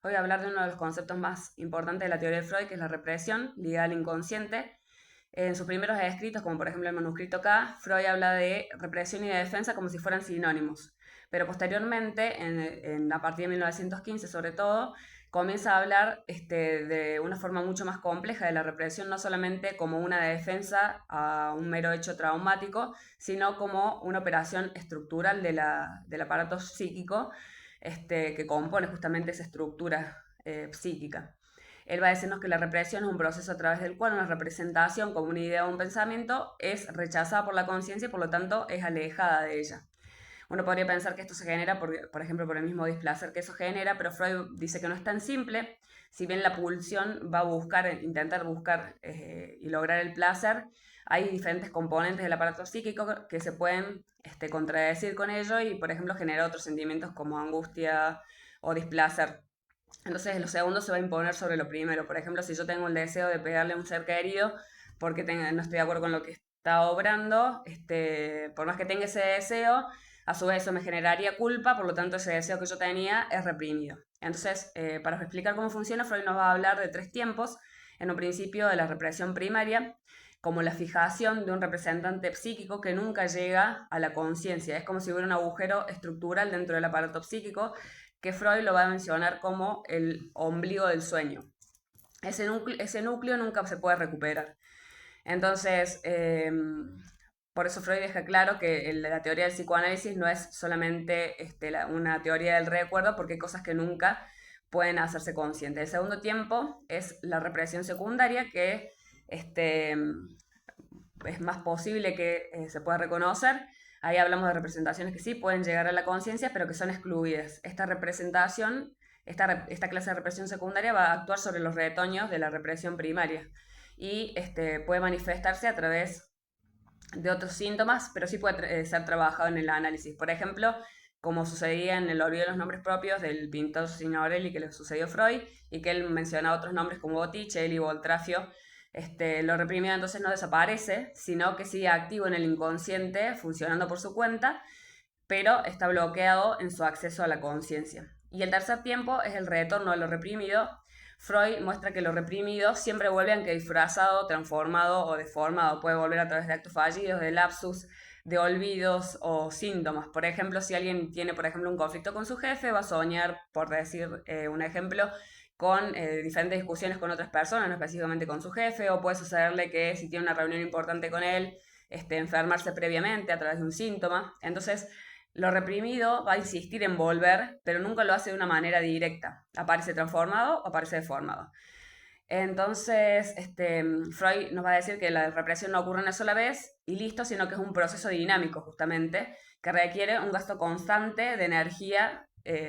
Voy a hablar de uno de los conceptos más importantes de la teoría de Freud, que es la represión ligada al inconsciente. En sus primeros escritos, como por ejemplo el manuscrito K, Freud habla de represión y de defensa como si fueran sinónimos. Pero posteriormente, a partir de 1915 sobre todo, comienza a hablar de una forma mucho más compleja de la represión, no solamente como una defensa a un mero hecho traumático, sino como una operación estructural del aparato psíquico que compone justamente esa estructura psíquica. Él va a decirnos que la represión es un proceso a través del cual una representación como una idea o un pensamiento es rechazada por la conciencia y por lo tanto es alejada de ella. Uno podría pensar que esto se genera, por ejemplo, por el mismo displacer que eso genera, pero Freud dice que no es tan simple. Si bien la pulsión va a intentar buscar y lograr el placer, hay diferentes componentes del aparato psíquico que se pueden contradecir con ello y, por ejemplo, generar otros sentimientos como angustia o displacer. Entonces, lo segundo se va a imponer sobre lo primero. Por ejemplo, si yo tengo el deseo de pegarle a un ser querido porque no estoy de acuerdo con lo que está obrando, por más que tenga ese deseo, a su vez eso me generaría culpa, por lo tanto ese deseo que yo tenía es reprimido. Entonces, para explicar cómo funciona, Freud nos va a hablar de tres tiempos. En un principio de la represión primaria, como la fijación de un representante psíquico que nunca llega a la conciencia. Es como si hubiera un agujero estructural dentro del aparato psíquico que Freud lo va a mencionar como el ombligo del sueño. Ese núcleo nunca se puede recuperar. Entonces, por eso Freud deja claro que la teoría del psicoanálisis no es solamente una teoría del recuerdo, porque hay cosas que nunca pueden hacerse conscientes. El segundo tiempo es la represión secundaria, que es más posible que se pueda reconocer. Ahí hablamos de representaciones que sí pueden llegar a la conciencia, pero que son excluidas. Esta clase de represión secundaria va a actuar sobre los retoños de la represión primaria y puede manifestarse a través de otros síntomas, pero sí puede ser trabajado en el análisis. Por ejemplo, como sucedía en el olvido de los nombres propios del pintor Signorelli que le sucedió a Freud y que él menciona otros nombres como Botticelli, Voltrafio. Lo reprimido entonces no desaparece, sino que sigue activo en el inconsciente, funcionando por su cuenta, pero está bloqueado en su acceso a la conciencia. Y el tercer tiempo es el retorno a lo reprimido. Freud muestra que lo reprimido siempre vuelve aunque disfrazado, transformado o deformado. Puede volver a través de actos fallidos, de lapsus, de olvidos o síntomas. Por ejemplo, si alguien tiene, por ejemplo, un conflicto con su jefe, va a soñar, por decir un ejemplo, con diferentes discusiones con otras personas, no específicamente con su jefe, o puede sucederle que si tiene una reunión importante con él, enfermarse previamente a través de un síntoma. Entonces, lo reprimido va a insistir en volver, pero nunca lo hace de una manera directa. Aparece transformado o aparece deformado. Entonces, Freud nos va a decir que la represión no ocurre una sola vez y listo, sino que es un proceso dinámico justamente, que requiere un gasto constante de energía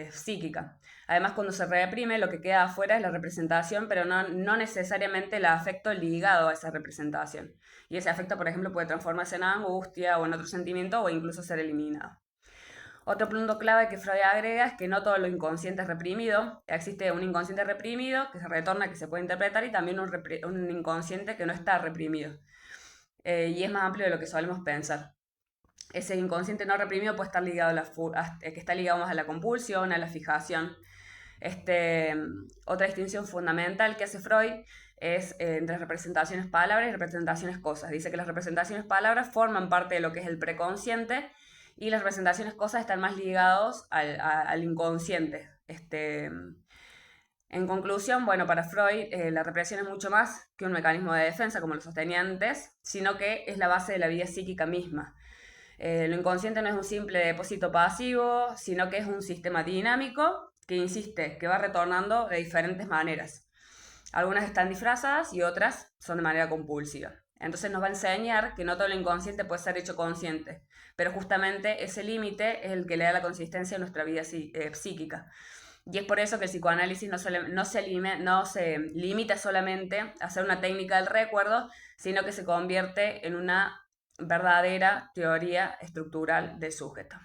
psíquica. Además, cuando se reprime, lo que queda afuera es la representación, pero no necesariamente el afecto ligado a esa representación. Y ese afecto, por ejemplo, puede transformarse en angustia o en otro sentimiento o incluso ser eliminado. Otro punto clave que Freud agrega es que no todo lo inconsciente es reprimido. Existe un inconsciente reprimido que se retorna, que se puede interpretar, y también un inconsciente que no está reprimido. Y es más amplio de lo que solemos pensar. Ese inconsciente no reprimido puede estar ligado que está ligado más a la compulsión, a la fijación. Otra distinción fundamental que hace Freud es entre representaciones palabras y representaciones cosas. Dice que las representaciones palabras forman parte de lo que es el preconsciente y las representaciones cosas están más ligados al inconsciente. En conclusión, bueno, para Freud la represión es mucho más que un mecanismo de defensa, como lo sostenía antes, sino que es la base de la vida psíquica misma. Lo inconsciente no es un simple depósito pasivo, sino que es un sistema dinámico que insiste, que va retornando de diferentes maneras. Algunas están disfrazadas y otras son de manera compulsiva. Entonces nos va a enseñar que no todo lo inconsciente puede ser hecho consciente, pero justamente ese límite es el que le da la consistencia a nuestra vida psíquica. Y es por eso que el psicoanálisis no se limita solamente a hacer una técnica del recuerdo, sino que se convierte en una verdadera teoría estructural del sujeto.